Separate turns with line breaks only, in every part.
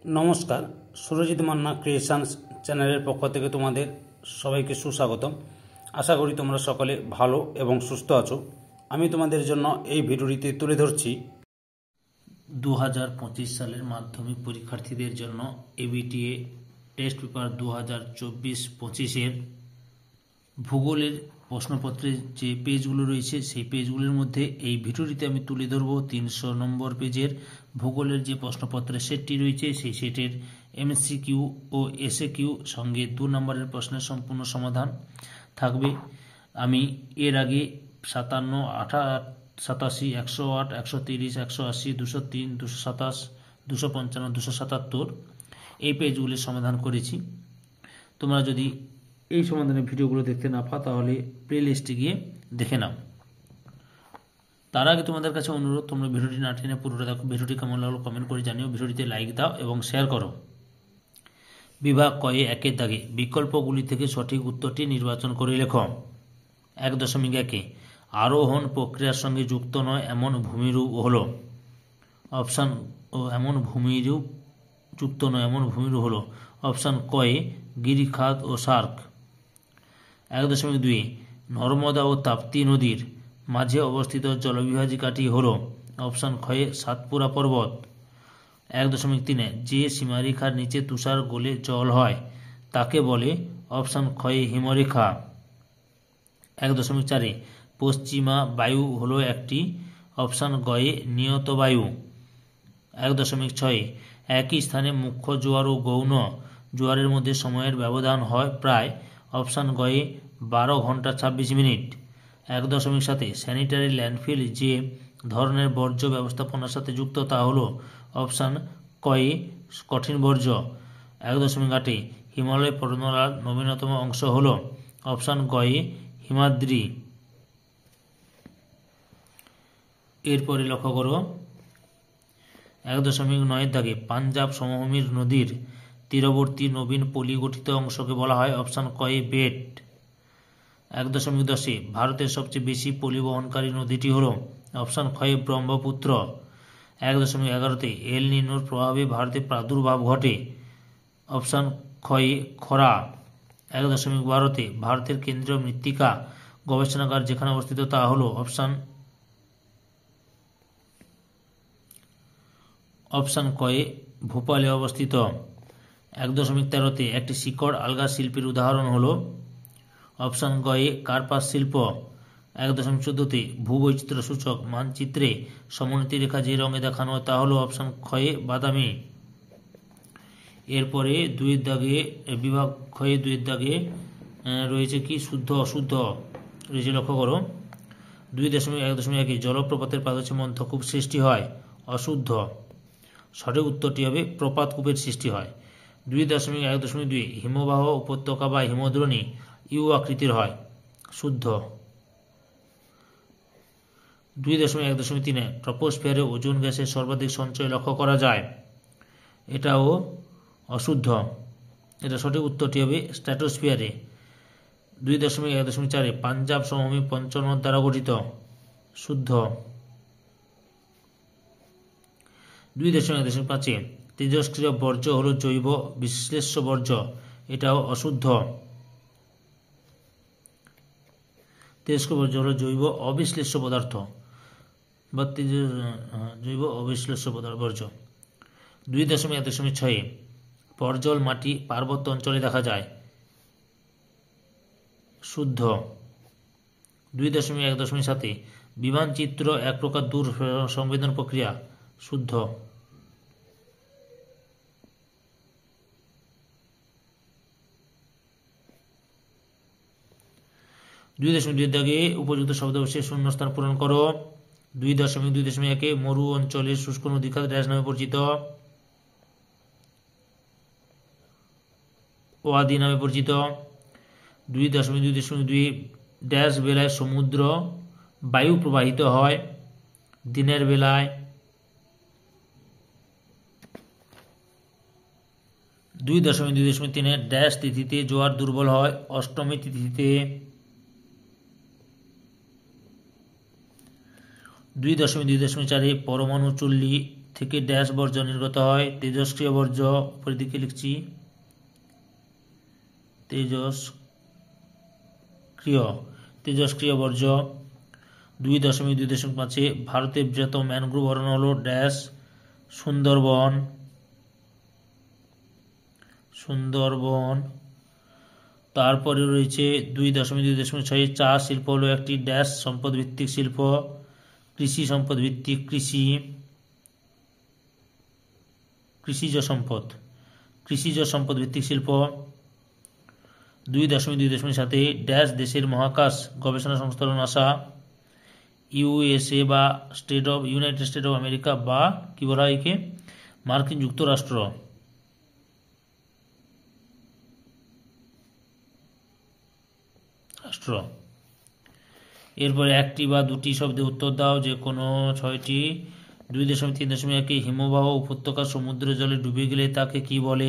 নমস্কার, সুরজিৎ মান্না ক্রিয়েশনস চ্যানেলের পক্ষ থেকে তোমাদের সবাইকে সুস্বাগতম। আশা করি তোমরা সকলে ভালো এবং সুস্থ আছো। আমি তোমাদের জন্য এই ভিডিওটিতে তুলে ধরছি
2025 সালের মাধ্যমিক পরীক্ষার্থীদের জন্য এবিটিএ টেস্ট পেপার 2024-25-এর ভূগোলের প্রশ্নপত্রের যে পেজগুলো রয়েছে সেই পেজগুলির মধ্যে এই ভিডিওটিতে আমি তুলে ধরব 300 নম্বর পেজের ভূগোলের যে প্রশ্নপত্রের সেটটি রয়েছে সেই সেটের এমসিকিউ ও এসএকিউ সঙ্গে 2 নম্বরের প্রশ্নের সম্পূর্ণ সমাধান থাকবে। আমি এর আগে 57, 87, 108, 130, 180, 203, 227, 255, 277 এই পেজগুলির সমাধান করেছি। তোমরা যদি এই সমাধানের ভিডিওগুলো দেখতে না পাও তাহলে প্লে লিস্টে গিয়ে দেখে নাও। তার আগে তোমাদের কাছে অনুরোধ, তোমরা ভিডিওটি না টেনে পুরোটা দেখো। ভিডিওটি কেমন লাগলো কমেন্ট করে জানিও, ভিডিওটিতে লাইক দাও এবং শেয়ার করো। বিভাগ কয়ে 1-এর দাগে বিকল্পগুলি থেকে সঠিক উত্তরটি নির্বাচন করে লেখো। 1.1 আরোহণ প্রক্রিয়ার সঙ্গে যুক্ত নয় এমন ভূমিরূপ হলো অপশান এমন ভূমিরূপ যুক্ত নয় এমন ভূমিরূপ হলো অপশান কয়ে গিরিখাত ও সার্ক। 1.2 নর্মদা ও তাপ্তি নদীর মাঝে অবস্থিত জলবিভাজিকাটি হল অপশান খয়ে সাতপুরা পর্বত। 1.3 যে সীমারেখার নিচে তুষার গলে জল হয় তাকে বলে অপশান খয়ে হিমরেখা। 1.4 পশ্চিমা বায়ু হলো একটি অপশান গয়ে নিয়ত বায়ু। 1.6 একই স্থানে মুখ্য জোয়ার ও গৌণ জোয়ারের মধ্যে সময়ের ব্যবধান হয় প্রায় অপশান গয়ে 12 ঘন্টা 26 মিনিট। 1.7 স্যানিটারি ল্যান্ডফিল যে ধরনের বর্জ্য ব্যবস্থাপনার সাথে যুক্ত তা হলো অপশান কয়ে কঠিন বর্জ্য। 1.8 হিমালয় পর্বতমালার নবীনতম অংশ হল অপশান গয়ে হিমাদ্রি। এরপরে লক্ষ্য করো 1.9 দাগে পাঞ্জাব সমভূমির নদীর তীরবর্তী নবীন পলি গঠিত অংশকে বলা হয় অপশান কয়ে বেট। 1.10 ভারতের সবচেয়ে বেশি পলি বহনকারী নদীটি হল অপশান খয়ে ব্রহ্মপুত্র। 1.11 এল নিনোর প্রভাবে ভারতে প্রাদুর্ভাব ঘটে অপশান খয়ে খরা। 1.12 ভারতের কেন্দ্রীয় মৃত্তিকা গবেষণাগার যেখানে অবস্থিত তা হল অপশান কয়ে ভোপালে অবস্থিত। 1.13 একটি শিকড় আলগা শিল্পের উদাহরণ হল অপশান গয়ে কার্পাস শিল্প। 1.14 ভূবৈচিত্র্য সূচক মানচিত্রে সমোন্নতি রেখা যে রঙে দেখানো হয় তা হল অপশান খয়ে বাদামি। এরপরে 2-এর দাগে বিভাগ খয়ে 2-এর দাগে রয়েছে কি শুদ্ধ অশুদ্ধ রয়েছে, লক্ষ্য করো। 2.1.1 জলপ্রপাতের পাদদেশে মন্থকূপ সৃষ্টি হয় অশুদ্ধ। সঠিক উত্তরটি হবে প্রপাতকূপের সৃষ্টি হয়। 2.1.2 হিমবাহ উপত্যকা বা হিমদ্রোণী ইউ আকৃতির হয় শুদ্ধ। 2.1.3 ট্রপোস্ফিয়ারে ওজোন গ্যাসের সর্বাধিক সঞ্চয় লক্ষ্য করা যায়, এটাও অশুদ্ধ। এটা সঠিক উত্তরটি হবে স্ট্র্যাটোস্ফিয়ারে। 2.1.4 পাঞ্জাব সমভূমি পঞ্চনদ দ্বারা গঠিত শুদ্ধ। 2.1.5 তেজস্ক্রিয় বর্জ্য হল জৈব বিশ্লেষ্য বর্জ্য, এটাও অশুদ্ধ। তেজস্ক্রিয় বর্জ্য হল জৈব অবিশ্লেষ্য পদার্থ বা জৈব অবিশ্লেষ্য বর্জ্য। 2.1.6 পর্জল মাটি পার্বত্য অঞ্চলে দেখা যায় শুদ্ধ। 2.1.7 বিমানচিত্র এক প্রকার দূর সংবেদন প্রক্রিয়া শুদ্ধ। 2.2 দাগে উপযুক্ত শব্দ বসে শূন্যস্থান পূরণ করো। 2.2.1 মরু অঞ্চলের শুষ্ক নদীখাত ড্যাশ নামে পরিচিত ওয়াদি নামে পরিচিত। 2.2.2 ড্যাশ বেলায় সমুদ্র বায়ু প্রবাহিত হয় দিনের বেলায়। 2.2.3 ড্যাশ তিথিতে জোয়ার দুর্বল হয় অষ্টমী তিথিতে। 2.2.4 পরমাণু চুল্লি থেকে ড্যাশ বর্জ্য নির্গত হয়। তেজস্ক্রিয় বর্জ্য উপরের দিকে লিখছি, তেজস্ক্রিয় বর্জ্য। 2.2.5 ভারতের বৃহত্তম ম্যানগ্রোভ অরণ্য হল ড্যাশ সুন্দরবন। তারপরে রয়েছে 2.2.6 চা শিল্প হলো একটি ড্যাশ সম্পদ ভিত্তিক শিল্প, কৃষি সম্পদ ভিত্তিক, কৃষিজ সম্পদ ভিত্তিক শিল্প। 2.2.7 ড্যাশ দেশের মহাকাশ গবেষণা সংস্থা হল নাসা, ইউএসএ বা ইউনাইটেড স্টেট অফ আমেরিকা, বা কি বলা হয় একে, মার্কিন যুক্তরাষ্ট্র। এরপরে একটি বা দুটি শব্দে উত্তর দাও, যে কোনো 6টি। 2.3.1 হিমবাহ উপত্যকা সমুদ্রের জলে ডুবে গেলে তাকে কি বলে?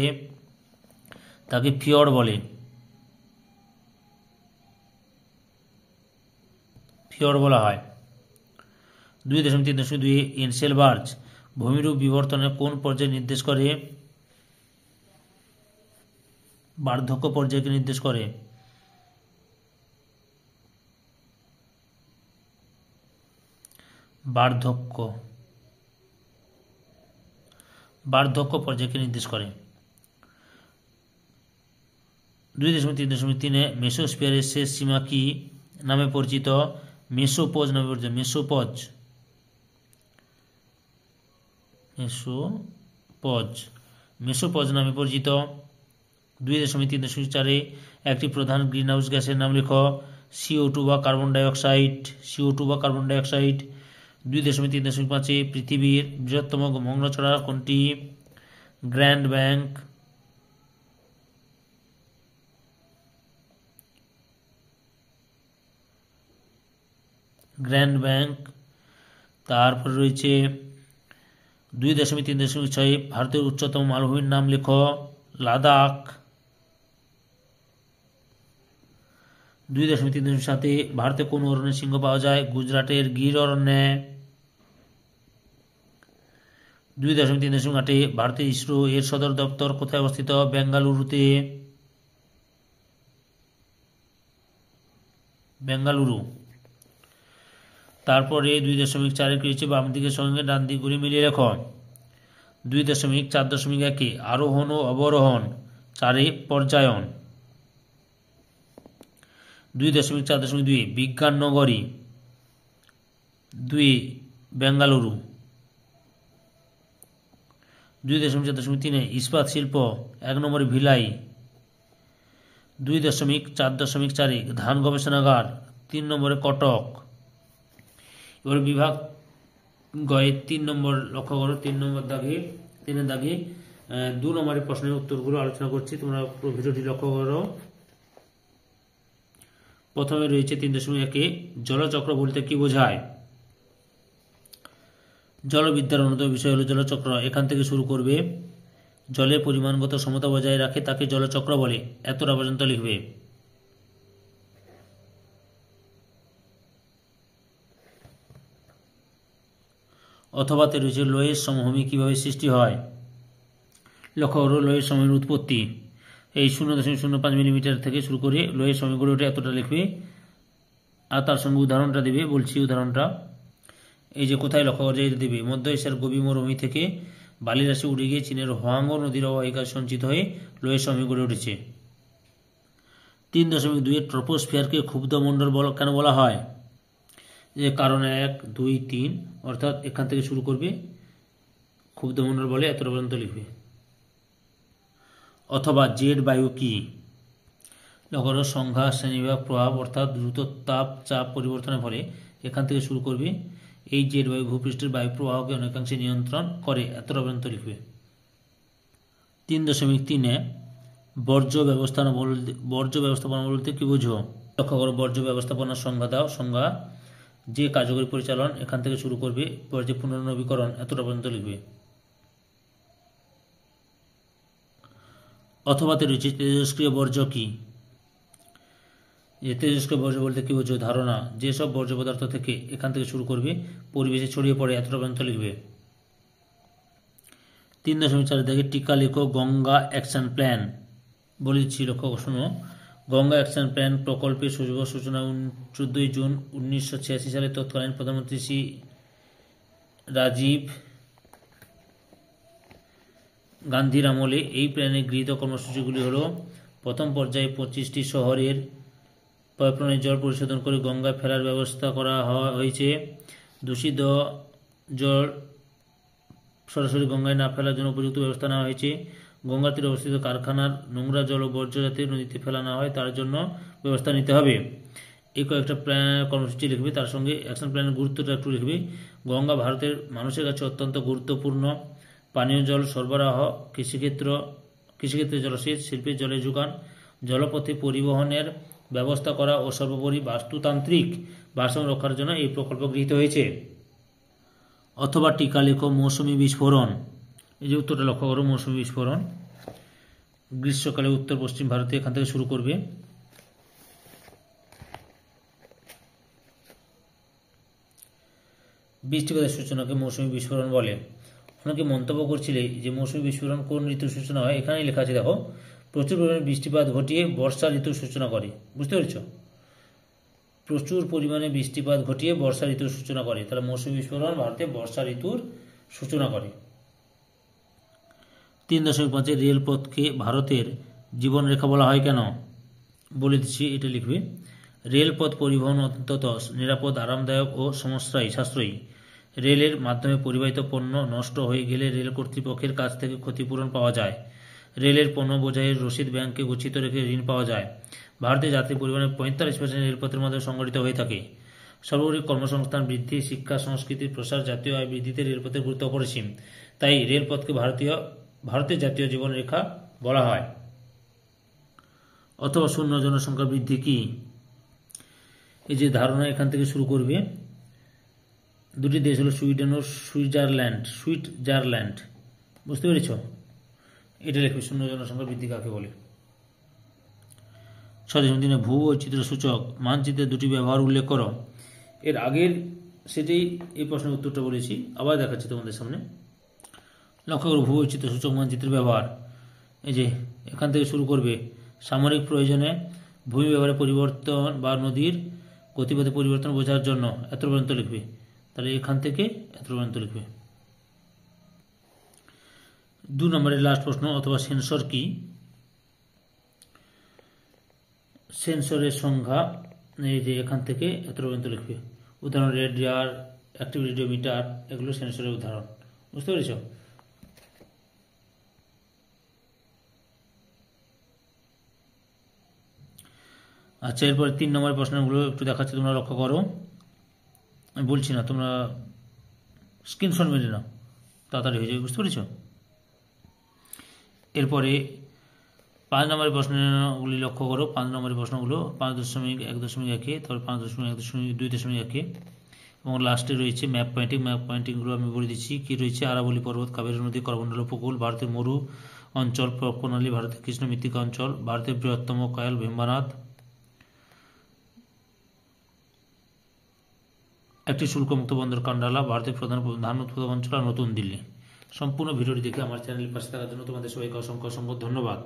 তাকে ফিয়র্ড বলে। ফিয়র্ড বলা হয়। 2.3.2 এনসেলবার্জ ভূমিরূপ বিবর্তনের কোন পর্যায়ে নির্দেশ করে? বার্ধক্য পর্যায়কে নির্দেশ করে। বার্ধক্য পর্যায়কে নির্দেশ করে। 2.3.3 মেসোস্ফিয়ারের শেষ সীমা কি নামে পরিচিত? মেসোপজ নামে পরিচিত। মেসোপজ নামে পরিচিত। 2.3.4 একটি প্রধান গ্রিনহাউস গ্যাসের নাম লেখো। CO2 বা কার্বন ডাইঅক্সাইড। 2.3.5 পৃথিবীর বৃহত্তম মগ্নছড়া কোনটি? Grand bank. তারপর রয়েছে 2.3.6 ভারতের উচ্চতম মালভূমির নাম লেখো। লাদাখ। 2.3.7 ভারতে কোন অরণ্যে সিংহ পাওয়া যায়? গুজরাটের গির অরণ্যে। 2.3.8 ভারতের ইসরো এর সদর দপ্তর কোথায় অবস্থিত? বেঙ্গালুরু। তারপরে 2.4 কি হচ্ছে? বাম দিকের সঙ্গে ডান দিকগুলি মিলিয়ে লেখো। 2.4.1 আরোহণ ও অবরোহণ 4 পর্যায়ন। 2.4.2 বিজ্ঞান নগরী 2 বেঙ্গালুরু। 2.4.3 ইস্পাত শিল্প 1 নম্বরে ভিলাই। 2.4.4 ধান গবেষণাগার 3 নম্বরে কটক। এবার বিভাগ গয়ে 3 নম্বর লক্ষ্য করো, 3 নম্বর দাগে 2 নম্বরের প্রশ্নের উত্তরগুলো আলোচনা করছি, তোমরা পুরো ভিডিওটি লক্ষ্য করো। প্রথমে রয়েছে 3.1 জলচক্র বলতে কি বোঝায়? জলবিদ্যার অন্যতম বিষয় হলো জলচক্র। এখান থেকে শুরু করবে। জলের পরিমাণগত সমতা বজায় রাখে তাকে জলচক্র বলে। এতটা পর্যন্ত লিখবে। অথবাতে রয়েছে লোয়ের সমভূমি কিভাবে সৃষ্টি হয়? লক্ষ্য করো লোয়ের সমভূমির উৎপত্তি। এই 0.05 মিলিমিটার থেকে শুরু করে লোয়ের সমভূমি গড়ে ওঠে, এতটা লিখবে। আর তার সঙ্গে উদাহরণটা দেবে, বলছি উদাহরণটা। এই যে কোথায় লক্ষ্য করে এটা দেবে, মধ্য এশিয়ার গভীর মরুভূমি থেকে বালি রাশি উড়ে গিয়ে চীনের হোয়াংহো নদীর অববাহিকায় সঞ্চিত হয়ে লোয়ের সমভূমি গড়ে উঠেছে। 3.2 ট্রপোস্ফিয়ারকে ক্ষুব্ধমণ্ডল কেন বলা হয়? যে কারণ 1, 2, 3 অর্থাৎ এখান থেকে শুরু করবে, ক্ষুব্ধমণ্ডল বলে, এতটা পর্যন্ত লিখবে। অথবা জেড বায়ু কি? লক্ষ্য সংখ্যা শ্রেণীবিভাগ প্রভাব অর্থাৎ দ্রুত তাপ চাপ পরিবর্তনের ফলে এখান থেকে শুরু করবে। এই জেড বায়ু ভূপৃষ্ঠের বায়ু প্রবাহকে অনেকাংশে নিয়ন্ত্রণ করে, এতটা পর্যন্ত লিখবে। 3.3 বর্জ্য ব্যবস্থাপনা বলতে কি বুঝো? লক্ষ্য করো বর্জ্য ব্যবস্থাপনার সংজ্ঞা দাও। সংজ্ঞা যে কার্যকরী পরিচালন, এখান থেকে শুরু করবে। বর্জ্য পুনর্নবীকরণ, এতটা পর্যন্ত লিখবে। অথবাতে রয়েছে তেজস্ক্রিয় বর্জ্য কি? তেজস্ক্রিয় বর্জ্য বলতে কি বুঝো? ধারণা যেসব বর্জ্য পদার্থ থেকে এখান থেকে শুরু করবে পরিবেশে ছড়িয়ে পড়ে, এতটা পর্যন্ত লিখবে। 3.4 দেখে টিকা লেখো গঙ্গা অ্যাকশন প্ল্যান বলেছি, লক্ষ্য শোনো। গঙ্গা অ্যাকশন প্ল্যান প্রকল্পের শুভ সূচনা 14 জুন 1986 সালে তৎকালীন প্রধানমন্ত্রী শ্রী রাজীব গান্ধীর আমলে। এই প্ল্যানে গৃহীত কর্মসূচিগুলি হল: প্রথম পর্যায়ে 25টি শহরের পাইপলাইনের জল পরিশোধন করে গঙ্গায় ফেলার ব্যবস্থা করা হয়েছে। দূষিত জল সরাসরি গঙ্গায় না ফেলার জন্য উপযুক্ত ব্যবস্থা নেওয়া হয়েছে। গঙ্গার তীরে অবস্থিত কারখানার নোংরা জল ও বর্জ্য যাতে নদীতে ফেলা না হয় তার জন্য ব্যবস্থা নিতে হবে। এই কয়েকটা কর্মসূচি লিখবে, তার সঙ্গে অ্যাকশন প্ল্যানের গুরুত্বটা একটু লিখবে। গঙ্গা ভারতের মানুষের কাছে অত্যন্ত গুরুত্বপূর্ণ। পানীয় জল সরবরাহ, কৃষিক্ষেত্রে জলসেচ, শিল্পের জলের যোগান, জলপথে পরিবহনের ব্যবস্থা করা ও সর্বোপরি বাস্তুতান্ত্রিক ভারসাম্য রক্ষার জন্য এই প্রকল্প গৃহীত হয়েছে। অথবা টিকা লেখো মৌসুমী বিস্ফোরণ। এই যে উত্তরটা লক্ষ্য করো, মৌসুমী বিস্ফোরণ গ্রীষ্মকালে উত্তর পশ্চিম ভারতে, এখান থেকে শুরু করবে। বৃষ্টিপাতের সূচনাকে মৌসুমী বিস্ফোরণ বলে। অনেকে মন্তব্য করছিলে যে মৌসুমী বিস্ফোরণ কোন ঋতুর সূচনা হয়। এখানেই লেখা আছে, দেখো, প্রচুর পরিমাণে বৃষ্টিপাত ঘটিয়ে বর্ষা ঋতুর সূচনা করে। বুঝতে পেরেছ? প্রচুর পরিমাণে বৃষ্টিপাত ঘটিয়ে বর্ষা ঋতুর সূচনা করে। তাহলে মৌসুমী বিস্ফোরণ ভারতে বর্ষা ঋতুর সূচনা করে। 3.5 রেলপথকে ভারতের জীবনরেখা বলা হয় কেন বলে দিচ্ছি, এটা লিখবে। রেলপথ পরিবহন অত্যন্ত নিরাপদ, আরামদায়ক ও সাশ্রয়ী। রেলের মাধ্যমে পরিবাহিত পণ্য নষ্ট হয়ে গেলে রেল কর্তৃপক্ষের কাছ থেকে ক্ষতিপূরণ পাওয়া যায়। রেলের পণ্য বোঝাইয়ের রসিদ ব্যাংকে গচ্ছিত রেখে ঋণ পাওয়া যায়। ভারতে যাত্রী পরিবহনের 45% রেলপথের মাধ্যমে সংগঠিত হয়ে থাকে। সর্বোপরি কর্মসংস্থান বৃদ্ধি, শিক্ষা, সংস্কৃতির প্রসার, জাতীয় আয় বৃদ্ধিতে রেলপথের গুরুত্ব অপরিসীম। তাই রেলপথকে ভারতের জাতীয় জীবনরেখা বলা হয়। অথবা শূন্য জনসংখ্যা বৃদ্ধি কি? এই যে ধারণা এখান থেকে শুরু করবে। দুটি দেশ হলো সুইডেন ও সুইজারল্যান্ড। বুঝতে পেরেছ? এটা লিখবে, শূন্য জনসংখ্যা বৃদ্ধি কাকে বলে। 6.3 ভূ বৈচিত্র্য সূচক মানচিত্রের দুটি ব্যবহার উল্লেখ করো। এর আগের সেটাই এই প্রশ্নের উত্তরটা বলেছি, আবার দেখাচ্ছি তোমাদের সামনে। লক্ষ্য করো, ভূ বৈচিত্র্য সূচক মানচিত্রের ব্যবহার। এই যে এখান থেকে শুরু করবে। সামরিক প্রয়োজনে ভূমি ব্যবহারে পরিবর্তন বা নদীর গতিপথে পরিবর্তন বোঝার জন্য এত পর্যন্ত লিখবে। তাহলে এখান থেকে এত পর্যন্ত লিখবে। 2 নম্বরের লাস্ট প্রশ্ন, অথবা সেন্সর কি? সেন্সরের সংজ্ঞা, এই যে এখান থেকে এত পর্যন্ত লিখবে। উদাহরণ রেডিয়ার, অ্যাক্টিভ রেডিওমিটার, এগুলো সেন্সরের উদাহরণ। বুঝতে পেরেছ? আচ্ছা, এরপর 3 নম্বরের প্রশ্নগুলো একটু দেখাচ্ছি, তোমরা লক্ষ্য করো। আমি বলছি না, তোমরা স্ক্রিনশট মেরে নাও, তাড়াতাড়ি হয়ে যাবে। বুঝতে পেরেছ? এরপরে 5 নম্বরের প্রশ্নগুলি লক্ষ্য করো। 5 নম্বরের প্রশ্নগুলো 5.1.1, তারপর 5.1.2.1 এবং লাস্টে রয়েছে ম্যাপ পয়েন্টিং। ম্যাপ পয়েন্টিংগুলো আমি বলে দিচ্ছি কি রয়েছে। আরাবলী পর্বত, কাবেরী নদী, করমণ্ডল উপকূল, ভারতের মরু অঞ্চল প্রণালী, ভারতের কৃষ্ণ মৃত্তিকা অঞ্চল, ভারতের বৃহত্তম কায়াল ভীমবানাথ, একটি শুল্কমুক্ত বন্দর কান্ডালা, ভারতের প্রধান ধান উৎপাদক অঞ্চল আর নতুন দিল্লি। সম্পূর্ণ ভিডিওটি দেখে আমার চ্যানেলের পাশে থাকার জন্য তোমাদের সবাইকে অসংখ্য ধন্যবাদ।